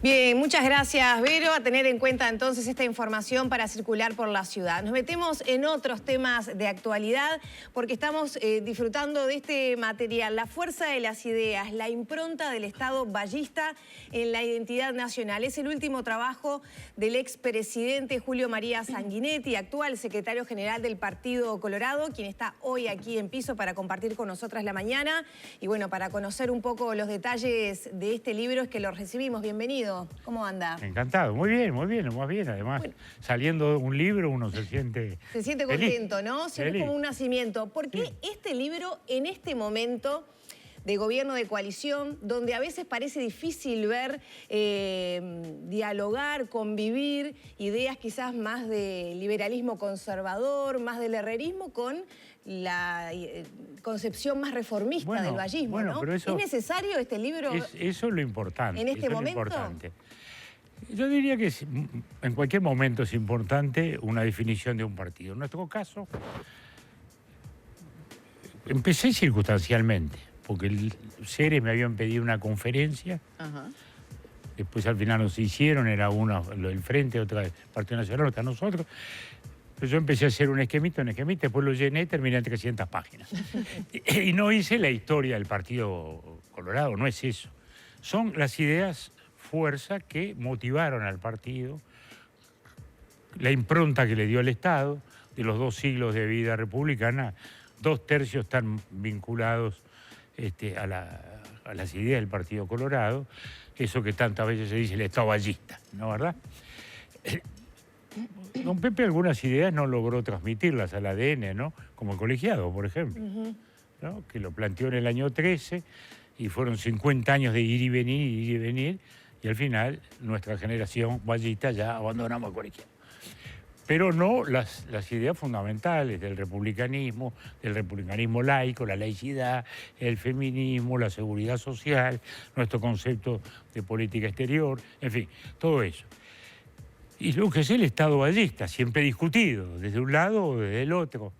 Bien, muchas gracias, Vero. A tener en cuenta entonces esta información para circular por la ciudad. Nos metemos en otros temas de actualidad porque estamos disfrutando de este material. La fuerza de las ideas, la impronta del Estado vallista en la identidad nacional. Es el último trabajo del expresidente Julio María Sanguinetti, actual secretario general del Partido Colorado, quien está hoy aquí en piso para compartir con nosotras la mañana. Y bueno, para conocer un poco los detalles de este libro es que lo recibimos. Bienvenido. ¿Cómo anda? Encantado, muy bien, muy bien, más bien. Además, bueno, saliendo de un libro uno se siente contento, feliz. ¿no? Siempre como un nacimiento. ¿Por qué este libro en este momento de gobierno de coalición, donde a veces parece difícil ver, dialogar, convivir ideas quizás más de liberalismo conservador, más del herrerismo con la concepción más reformista del vallismo, ¿no? Pero eso, ¿es necesario este libro? Eso es lo importante. ¿En este momento? Yo diría que en cualquier momento es importante una definición de un partido. En nuestro caso, empecé circunstancialmente, porque el Ceres me habían pedido una conferencia. Ajá. Después al final nos hicieron, era uno el Frente, otra el Partido Nacional, otra nosotros. Pero yo empecé a hacer un esquemita, después lo llené, terminé en 300 páginas. Y no hice la historia del Partido Colorado, no es eso. Son las ideas fuerza que motivaron al partido, la impronta que le dio el Estado, de los 2 siglos de vida republicana, 2/3 están vinculados a las ideas del Partido Colorado, eso que tantas veces se dice el Estado vallista, ¿no, verdad? Don Pepe algunas ideas no logró transmitirlas al ADN, ¿no? Como el colegiado, por ejemplo, ¿no? Que lo planteó en el año 13 y fueron 50 años de ir y venir, y al final nuestra generación vallista ya abandonamos el colegiado. Pero no las ideas fundamentales del republicanismo laico, la laicidad, el feminismo, la seguridad social, nuestro concepto de política exterior, en fin, todo eso. Y lo que es el Estado vallista, siempre discutido, desde un lado o desde el otro.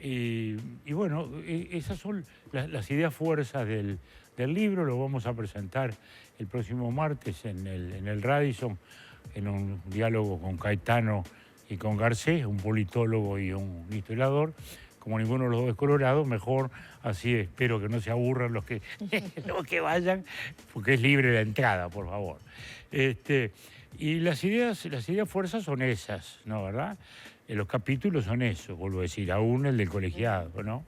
Y bueno, esas son las ideas fuerzas del libro. Lo vamos a presentar el próximo martes en el Radisson, en un diálogo con Caetano y con Garcés, un politólogo y un historiador. Como ninguno de los dos es colorado, mejor, así espero que no se aburran los que vayan, porque es libre la entrada, por favor. Y las ideas fuerzas son esas, ¿no, verdad? Los capítulos son eso, vuelvo a decir, aún el del colegiado, ¿no?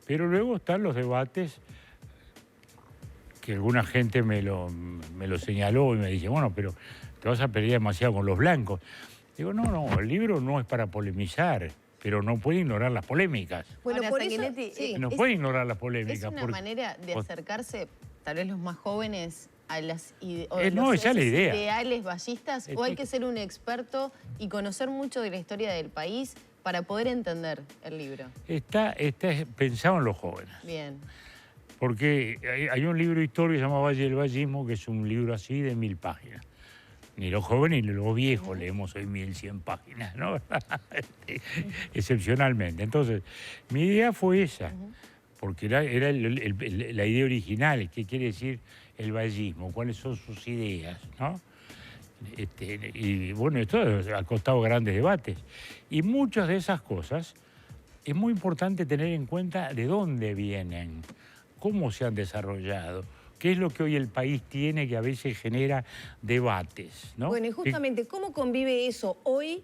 Pero luego están los debates que alguna gente me lo señaló y me dice, bueno, pero te vas a pelear demasiado con los blancos. Digo, no, el libro no es para polemizar, pero no puede ignorar las polémicas. Bueno, ahora, por Sanguinetti, eso, no puede ignorar las polémicas. Es una manera de acercarse, tal vez los más jóvenes, a los ideales vallistas, o hay que ser un experto y conocer mucho de la historia del país para poder entender el libro. Está pensado en los jóvenes. Bien. Porque hay un libro histórico que se llama Valle del Vallismo, que es un libro así de 1000 páginas. Ni los jóvenes ni los viejos leemos hoy 1100 páginas, ¿no? Excepcionalmente. Entonces, mi idea fue esa, porque era la idea original, ¿qué quiere decir el vallismo? ¿Cuáles son sus ideas, no? Y bueno, esto ha costado grandes debates. Y muchas de esas cosas es muy importante tener en cuenta de dónde vienen, cómo se han desarrollado, qué es lo que hoy el país tiene que a veces genera debates, ¿no? Bueno, y justamente, ¿cómo convive eso hoy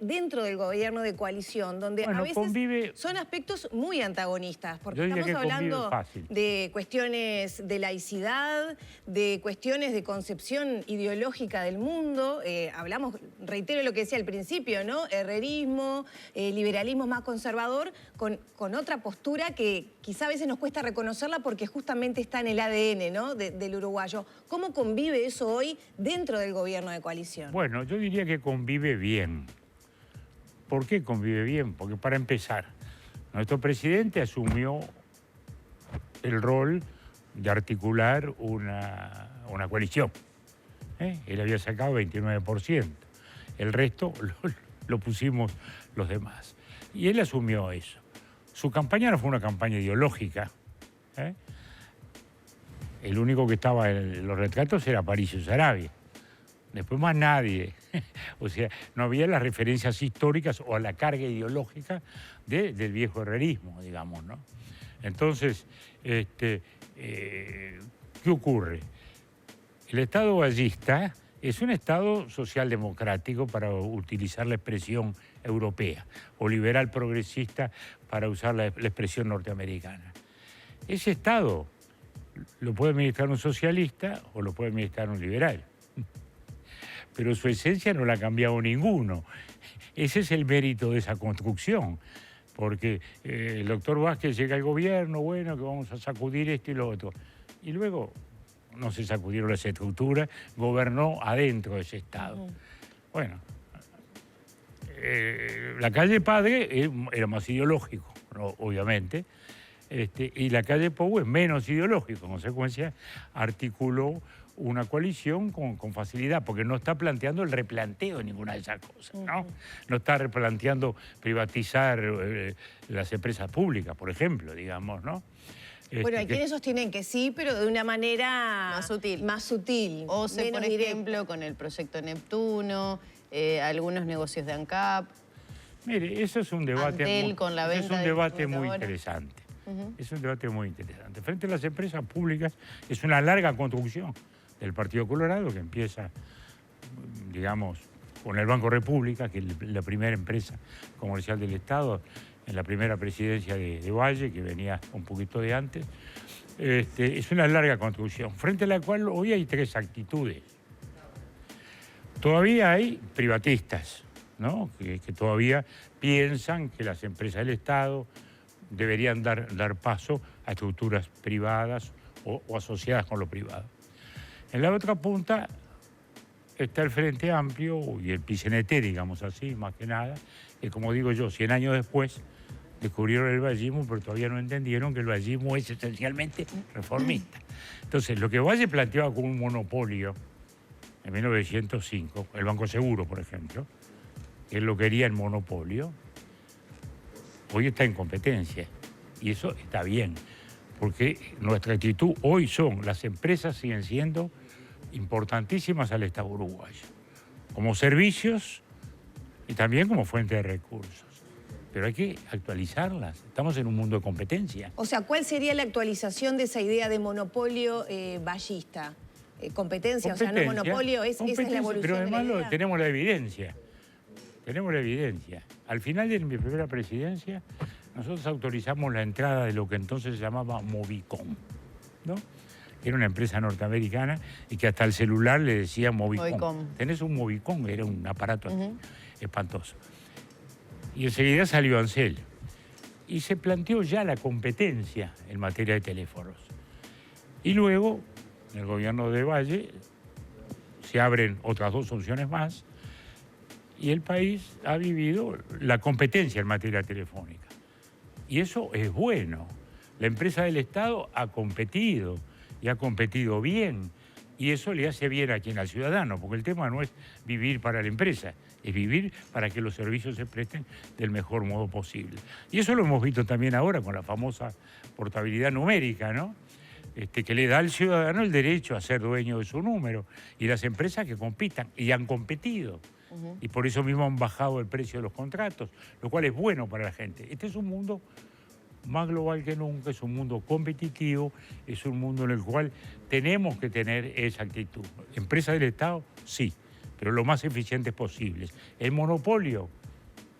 dentro del gobierno de coalición? Donde a veces son aspectos muy antagonistas, porque estamos hablando de cuestiones de laicidad, de cuestiones de concepción ideológica del mundo. Hablamos, reitero lo que decía al principio, ¿no? Herrerismo, liberalismo más conservador, con otra postura que quizá a veces nos cuesta reconocerla porque justamente está en el ADN, ¿no? del uruguayo. ¿Cómo convive eso hoy dentro del gobierno de coalición? Bueno, yo diría que convive bien. ¿Por qué convive bien? Porque para empezar, nuestro presidente asumió el rol de articular una coalición. Él había sacado 29%. El resto lo pusimos los demás. Y él asumió eso. Su campaña no fue una campaña ideológica. El único que estaba en los retratos era Aparicio Saravia. Después más nadie. O sea, no había las referencias históricas o a la carga ideológica del viejo herrerismo, digamos, ¿no? Entonces, ¿qué ocurre? El Estado ballista es un Estado socialdemocrático, para utilizar la expresión europea, o liberal progresista para usar la expresión norteamericana. Ese Estado lo puede administrar un socialista o lo puede administrar un liberal. Pero su esencia no la ha cambiado ninguno. Ese es el mérito de esa construcción. Porque el doctor Vázquez llega al gobierno, bueno, que vamos a sacudir esto y lo otro. Y luego no se sacudieron las estructuras, gobernó adentro de ese Estado. Bueno, la calle Padre era más ideológico, ¿no? Obviamente, y la calle Pou es menos ideológico. En consecuencia, articuló una coalición con facilidad, porque no está planteando el replanteo de ninguna de esas cosas, ¿no? No está replanteando privatizar las empresas públicas, por ejemplo, digamos, ¿no? Bueno, hay quienes sostienen que sí, pero de una manera más sutil. OCE, por ejemplo, con el proyecto Neptuno, algunos negocios de ANCAP. Mire, eso es un debate, Antel, con la venta es un debate muy interesante. Es un debate muy interesante. Frente a las empresas públicas es una larga construcción del Partido Colorado, que empieza, digamos, con el Banco República, que es la primera empresa comercial del Estado, en la primera presidencia de Valle, que venía un poquito de antes. Es una larga construcción, frente a la cual hoy hay tres actitudes. Todavía hay privatistas, ¿no? que todavía piensan que las empresas del Estado deberían dar paso a estructuras privadas o asociadas con lo privado. En la otra punta está el Frente Amplio y el PCNT, digamos así, más que nada, que, como digo yo, 100 años después descubrieron el vallismo, pero todavía no entendieron que el vallismo es esencialmente reformista. Entonces, lo que Valle planteaba como un monopolio en 1905, el Banco Seguro, por ejemplo, él lo quería en monopolio, hoy está en competencia. Y eso está bien, porque nuestra actitud hoy las empresas siguen siendo importantísimas al Estado uruguayo, como servicios y también como fuente de recursos. Pero hay que actualizarlas. Estamos en un mundo de competencia. O sea, ¿cuál sería la actualización de esa idea de monopolio vallista? Competencia, o sea, no monopolio, esa es la evolución. Pero además de la idea. tenemos la evidencia. Tenemos la evidencia. Al final de mi primera presidencia, nosotros autorizamos la entrada de lo que entonces se llamaba Movicom, ¿no? Era una empresa norteamericana y que hasta el celular le decía Movicom. Tenés un Movicom, era un aparato espantoso. Y enseguida salió Ansel. Y se planteó ya la competencia en materia de teléfonos. Y luego, en el gobierno de Valle, se abren otras dos opciones más y el país ha vivido la competencia en materia telefónica. Y eso es bueno. La empresa del Estado ha competido y ha competido bien. Y eso le hace bien a quien, al ciudadano, porque el tema no es vivir para la empresa, es vivir para que los servicios se presten del mejor modo posible. Y eso lo hemos visto también ahora con la famosa portabilidad numérica, ¿no? Que le da al ciudadano el derecho a ser dueño de su número, y las empresas que compitan, y han competido. Y por eso mismo han bajado el precio de los contratos, lo cual es bueno para la gente. Este es un mundo más global que nunca, es un mundo competitivo, es un mundo en el cual tenemos que tener esa actitud. Empresas del Estado, sí, pero lo más eficientes posibles. El monopolio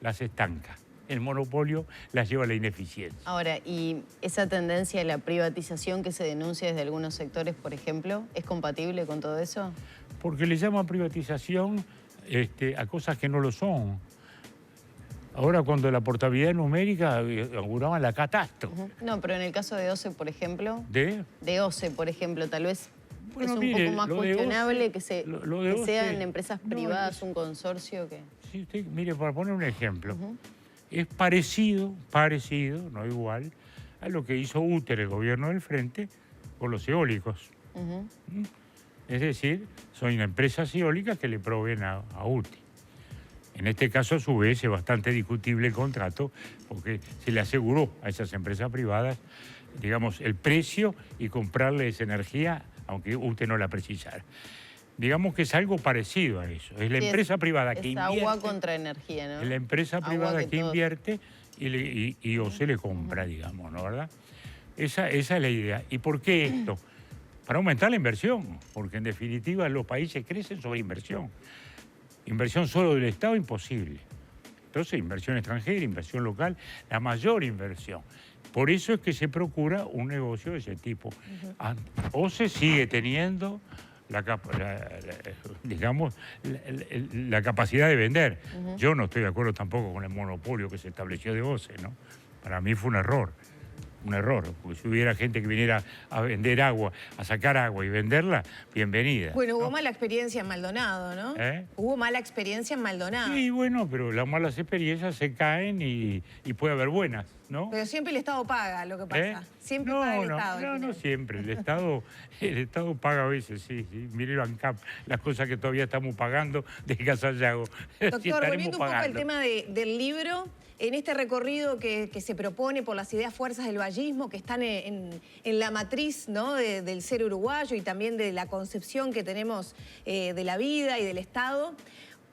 las estanca, el monopolio las lleva a la ineficiencia. Ahora, ¿y esa tendencia a la privatización que se denuncia desde algunos sectores, por ejemplo, es compatible con todo eso? Porque le llaman privatización a cosas que no lo son. Ahora, cuando la portabilidad numérica auguraban la catástrofe. No, pero en el caso de OCE, por ejemplo... De OCE, por ejemplo, tal vez bueno, es un poco más cuestionable que sean empresas privadas, un consorcio que... Sí, mire, para poner un ejemplo, es parecido, no igual, a lo que hizo UTER, el gobierno del Frente, con los eólicos. Es decir, son empresas eólicas que le proveen a UTI. En este caso, a su vez, es bastante discutible el contrato porque se le aseguró a esas empresas privadas, digamos, el precio y comprarle esa energía, aunque usted no la precisara. digamos que es algo parecido a eso. Es la empresa privada que invierte. Es agua contra energía, ¿no? Es la empresa privada que invierte y o se le compra, digamos, ¿no? ¿Verdad? Esa es la idea. ¿Y por qué esto? Para aumentar la inversión, porque en definitiva los países crecen sobre inversión. Inversión solo del Estado, imposible. Entonces, inversión extranjera, inversión local, la mayor inversión. Por eso es que se procura un negocio de ese tipo. O se sigue teniendo la capacidad de vender. Yo no estoy de acuerdo tampoco con el monopolio que se estableció de OCE, ¿no? Para mí fue un error, porque si hubiera gente que viniera a vender agua, a sacar agua y venderla, bienvenida. Bueno, hubo mala experiencia en Maldonado, ¿no? Hubo mala experiencia en Maldonado. Sí, bueno, pero las malas experiencias se caen y puede haber buenas, ¿no? Pero siempre el Estado paga lo que pasa. Siempre paga el Estado. No siempre. El Estado paga a veces, sí. Mire ANCAP, las cosas que todavía estamos pagando de Casallago. Doctor, volviendo un poco al tema del libro, en este recorrido que se propone por las ideas fuerzas del vallismo, que están en la matriz, ¿no? del ser uruguayo y también de la concepción que tenemos de la vida y del Estado,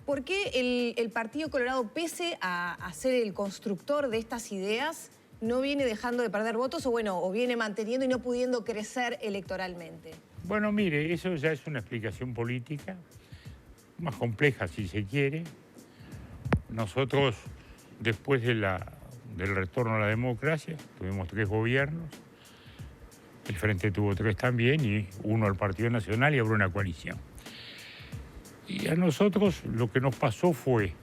¿por qué el Partido Colorado, pese a ser el constructor de estas ideas, no viene dejando de perder votos o viene manteniendo y no pudiendo crecer electoralmente? Bueno, mire, eso ya es una explicación política, más compleja si se quiere. Nosotros, después del retorno a la democracia, tuvimos 3 gobiernos, el Frente tuvo 3 también, y uno al Partido Nacional y ahora una coalición. Y a nosotros lo que nos pasó fue,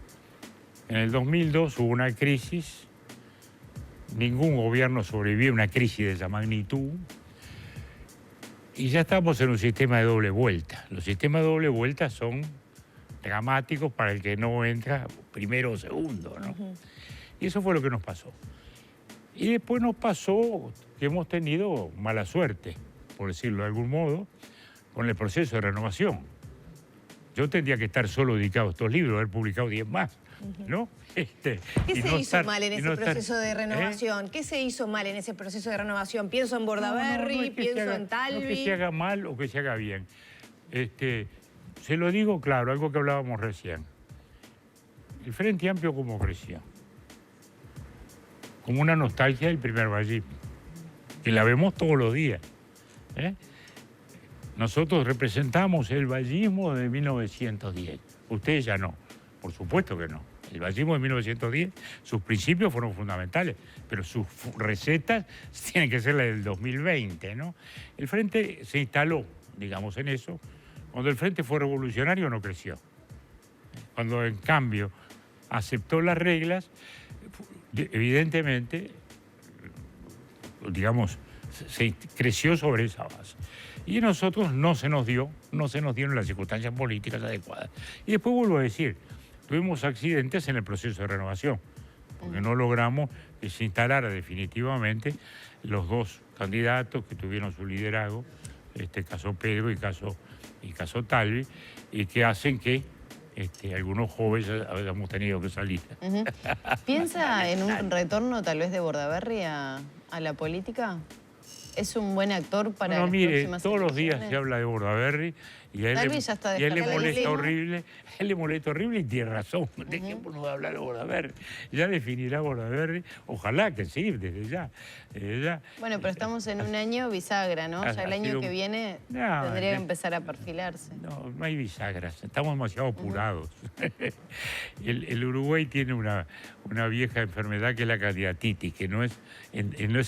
en el 2002 hubo una crisis, ningún gobierno sobrevivió a una crisis de esa magnitud, y ya estamos en un sistema de doble vuelta. Los sistemas de doble vuelta son dramáticos para el que no entra primero o segundo, ¿no? Y eso fue lo que nos pasó. Y después nos pasó que hemos tenido mala suerte, por decirlo de algún modo, con el proceso de renovación. Yo tendría que estar solo dedicado a estos libros, haber publicado 10 más, ¿no? ¿Qué se hizo mal en ese proceso de renovación? ¿Qué se hizo mal en ese proceso de renovación? Pienso en Bordaberry, pienso en Talvi. No es que se haga mal o que se haga bien. Se lo digo claro, algo que hablábamos recién. El Frente Amplio, ¿cómo creció? Como una nostalgia del primer vallismo, que la vemos todos los días. Nosotros representamos el vallismo de 1910. Ustedes ya no, por supuesto que no. El vallismo de 1910, sus principios fueron fundamentales, pero sus recetas tienen que ser las del 2020, ¿no? El Frente se instaló, digamos, en eso. Cuando el Frente fue revolucionario no creció. Cuando, en cambio, aceptó las reglas, evidentemente, digamos, se creció sobre esa base. Y a nosotros no se nos dieron las circunstancias políticas adecuadas. Y después vuelvo a decir, tuvimos accidentes en el proceso de renovación, porque no logramos que se instalara definitivamente los 2 candidatos que tuvieron su liderazgo, caso Pedro y caso Talvi, y que hacen que algunos jóvenes hayamos tenido que salir. ¿Piensa en un retorno tal vez de Bordaberry a la política? ¿Es un buen actor para las próximas todos los días se habla de Bordaberry y a él le molesta horrible. A él le molesta horrible y tiene razón. Dejémonos de hablar de Bordaberry. Ya definirá Bordaberry. Ojalá que sí, desde ya. Bueno, pero estamos en un año bisagra, ¿no? Ya el año que viene tendría que empezar a perfilarse. No hay bisagras. Estamos demasiado apurados. El Uruguay tiene una vieja enfermedad que es la cardiatitis, que no es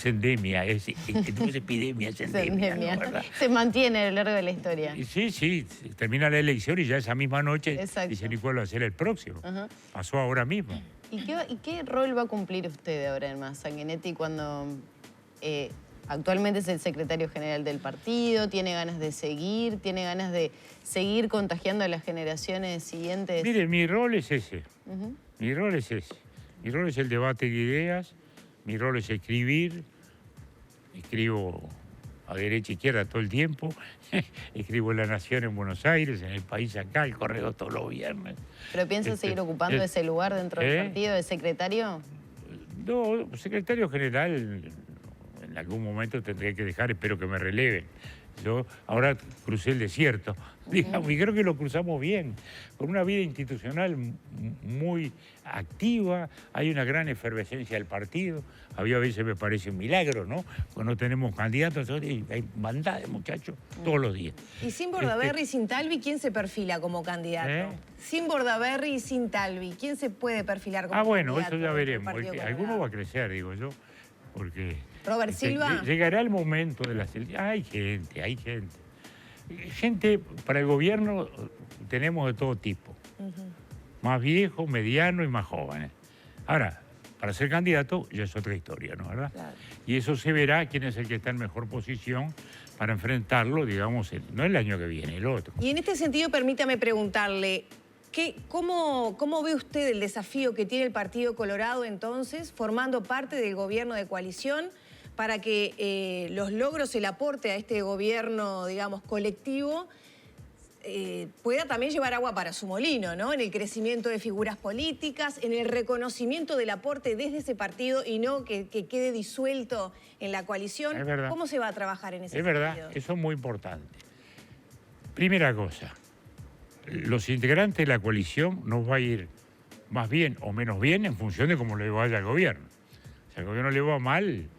endemia, no es epidemia, es endemia. ¿No? Se mantiene a lo largo de la historia. Sí, termina la elección y ya esa misma noche dicen ¿y cuál va a ser el próximo? Pasó ahora mismo. ¿Y qué rol va a cumplir usted ahora en Sanguinetti cuando actualmente es el secretario general del partido? ¿Tiene ganas de seguir? ¿Tiene ganas de seguir contagiando a las generaciones siguientes? Mire, mi rol es ese. Mi rol es ese. Mi rol es el debate de ideas, mi rol es escribir. Escribo a derecha e izquierda todo el tiempo. Escribo en La Nación en Buenos Aires, en El País acá, El Correo todos los viernes. ¿Pero piensa seguir ocupando ese lugar dentro del partido de secretario? No, secretario general en algún momento tendré que dejar, espero que me releven. Yo ahora crucé el desierto, digamos, y creo que lo cruzamos bien, con una vida institucional muy activa, hay una gran efervescencia del partido. Había veces me parece un milagro, ¿no? Cuando no tenemos candidatos, hay bandada de muchachos todos los días. Y sin Bordaberry y sin Talvi, ¿quién se perfila como candidato? Sin Bordaberry y sin Talvi, ¿quién se puede perfilar como candidato? Bueno, eso ya veremos. Alguno va a crecer, digo yo, porque... Robert Silva. Llegará el momento de las elecciones. Hay gente. Gente, para el gobierno tenemos de todo tipo. Más viejos, medianos y más jóvenes. Ahora, para ser candidato ya es otra historia, ¿no? ¿Verdad? Claro. Y eso se verá quién es el que está en mejor posición para enfrentarlo, digamos, no el año que viene, el otro. Y en este sentido, permítame preguntarle, ¿cómo ve usted el desafío que tiene el Partido Colorado entonces, formando parte del gobierno de coalición, para que los logros, el aporte a este gobierno, digamos, colectivo, pueda también llevar agua para su molino, ¿no? En el crecimiento de figuras políticas, en el reconocimiento del aporte desde ese partido y no que quede disuelto en la coalición. Es verdad. ¿Cómo se va a trabajar en ese sentido? Es verdad, eso es muy importante. Primera cosa, los integrantes de la coalición nos va a ir más bien o menos bien en función de cómo le vaya al gobierno. Si al gobierno le va mal,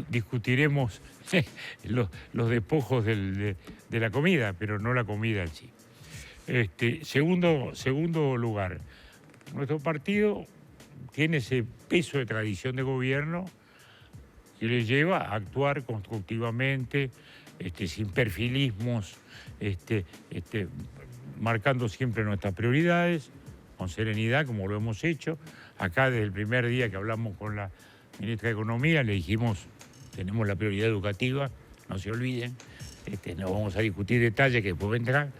discutiremos los despojos de la comida, pero no la comida en sí. Segundo lugar, nuestro partido tiene ese peso de tradición de gobierno que le lleva a actuar constructivamente, sin perfilismos, marcando siempre nuestras prioridades, con serenidad, como lo hemos hecho. Acá desde el primer día que hablamos con la ministra de Economía, le dijimos, tenemos la prioridad educativa, no se olviden, no vamos a discutir detalles que después vendrán.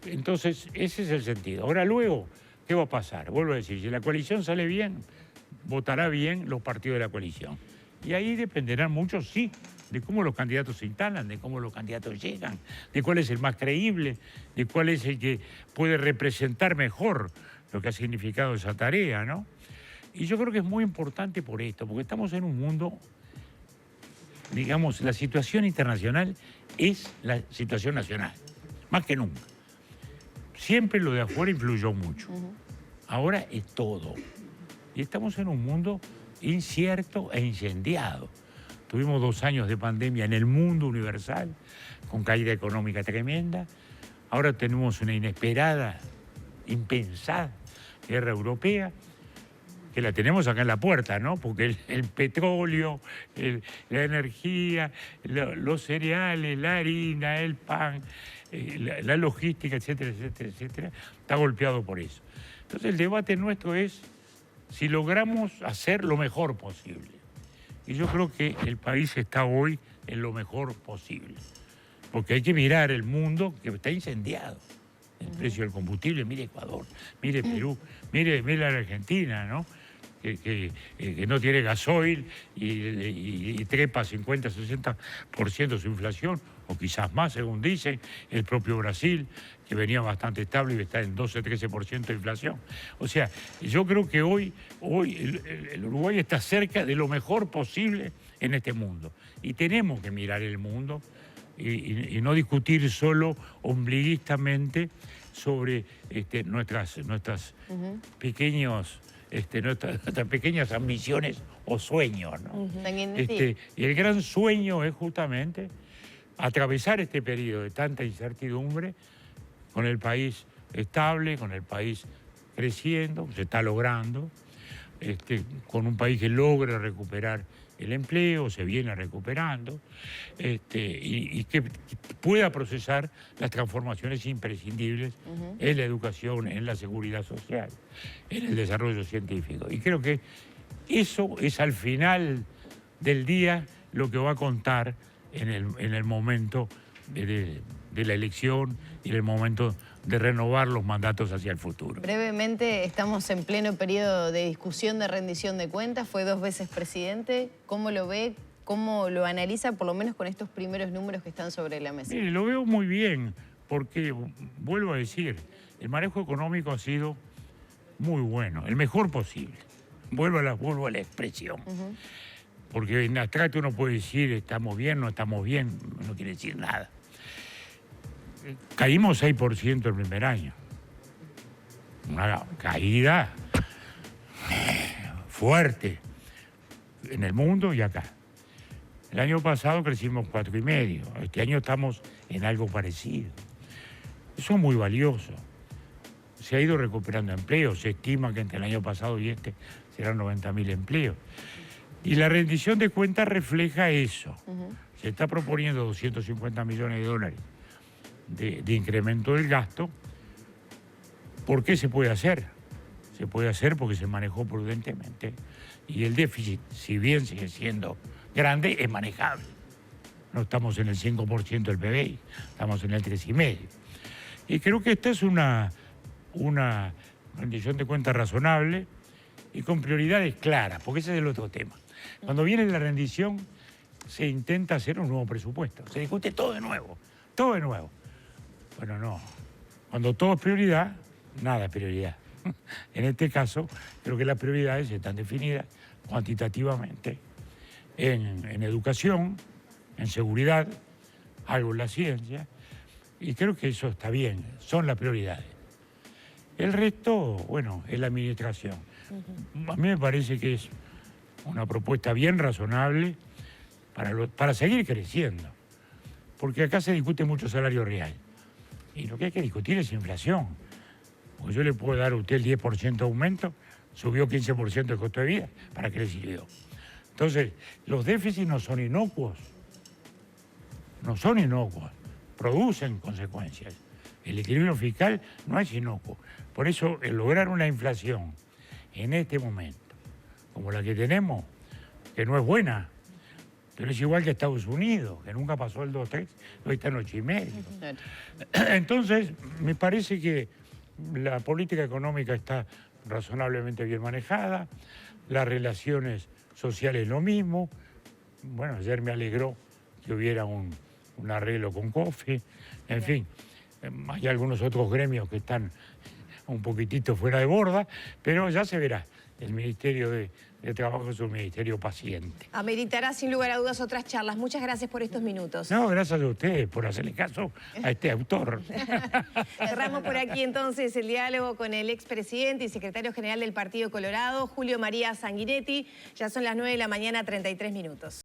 Entonces, ese es el sentido. Ahora luego, ¿qué va a pasar? Vuelvo a decir, si la coalición sale bien, votará bien los partidos de la coalición. Y ahí dependerán mucho, sí, de cómo los candidatos se instalan, de cómo los candidatos llegan, de cuál es el más creíble, de cuál es el que puede representar mejor lo que ha significado esa tarea, ¿no? Y yo creo que es muy importante por esto, porque estamos en un mundo, digamos, la situación internacional es la situación nacional, más que nunca. Siempre lo de afuera influyó mucho. Ahora es todo. Y estamos en un mundo incierto e incendiado. Tuvimos 2 años de pandemia en el mundo universal, con caída económica tremenda. Ahora tenemos una inesperada, impensada guerra europea, que la tenemos acá en la puerta, ¿no? Porque el petróleo, la energía, los cereales, la harina, el pan, la logística, etcétera, etcétera, etcétera, está golpeado por eso. Entonces el debate nuestro es si logramos hacer lo mejor posible. Y yo creo que el país está hoy en lo mejor posible. Porque hay que mirar el mundo que está incendiado. El precio del combustible, mire Ecuador, mire Perú, mire la Argentina, ¿no? Que no tiene gasoil y trepa 50-60% su inflación, o quizás más, según dicen. El propio Brasil, que venía bastante estable y está en 12-13% de inflación. O sea, yo creo que hoy el Uruguay está cerca de lo mejor posible en este mundo. Y tenemos que mirar el mundo y no discutir solo ombliguistamente sobre nuestras pequeñas ambiciones o sueños, ¿no? Y el gran sueño es justamente atravesar este periodo de tanta incertidumbre con el país estable, con el país creciendo, se está logrando, con un país que logre recuperar el empleo, se viene recuperando, y que pueda procesar las transformaciones imprescindibles en la educación, en la seguridad social, en el desarrollo científico. Y creo que eso es al final del día lo que va a contar en el momento de la elección y en el momento de renovar los mandatos hacia el futuro. Brevemente, estamos en pleno periodo de discusión de rendición de cuentas, fue 2 veces presidente. ¿Cómo lo ve? ¿Cómo lo analiza, por lo menos con estos primeros números que están sobre la mesa? Mire, lo veo muy bien, porque, vuelvo a decir, el manejo económico ha sido muy bueno, el mejor posible. Vuelvo a la expresión. porque en abstracto uno puede decir estamos bien, no estamos bien, no quiere decir nada. Caímos 6% el primer año. Una caída fuerte en el mundo y acá. El año pasado crecimos 4,5. Este año estamos en algo parecido. Eso es muy valioso. Se ha ido recuperando empleos. Se estima que entre el año pasado y este serán 90.000 empleos. Y la rendición de cuentas refleja eso. Se está proponiendo 250 millones de dólares de incremento del gasto. ¿Por qué se puede hacer? Se puede hacer porque se manejó prudentemente y el déficit, si bien sigue siendo grande, es manejable. No estamos en el 5% del PBI, estamos en el 3,5%. Y creo que esta es una rendición de cuentas razonable y con prioridades claras, porque ese es el otro tema. Cuando viene la rendición, se intenta hacer un nuevo presupuesto, se discute todo de nuevo, todo de nuevo. Bueno, no. Cuando todo es prioridad, nada es prioridad. En este caso, creo que las prioridades están definidas cuantitativamente en educación, en seguridad, algo en la ciencia, y creo que eso está bien, son las prioridades. El resto, bueno, es la administración. A mí me parece que es una propuesta bien razonable para seguir creciendo, porque acá se discute mucho salario real. Y lo que hay que discutir es inflación. Porque yo le puedo dar a usted el 10% de aumento, subió 15% el costo de vida, ¿para qué le sirvió? Entonces, los déficits no son inocuos, producen consecuencias. El equilibrio fiscal no es inocuo. Por eso, el lograr una inflación en este momento, como la que tenemos, que no es buena, pero es igual que Estados Unidos, que nunca pasó el 2,3, hoy está en 8,5. Entonces, me parece que la política económica está razonablemente bien manejada, las relaciones sociales lo mismo. Bueno, ayer me alegró que hubiera un arreglo con COFE, en fin, hay algunos otros gremios que están un poquitito fuera de borda, pero ya se verá. El Ministerio de Trabajo es un ministerio paciente. Ameritará sin lugar a dudas otras charlas. Muchas gracias por estos minutos. No, gracias a ustedes por hacerle caso a este autor. Cerramos por aquí entonces el diálogo con el expresidente y secretario general del Partido Colorado, Julio María Sanguinetti. Ya son las 9 de la mañana, 33 minutos.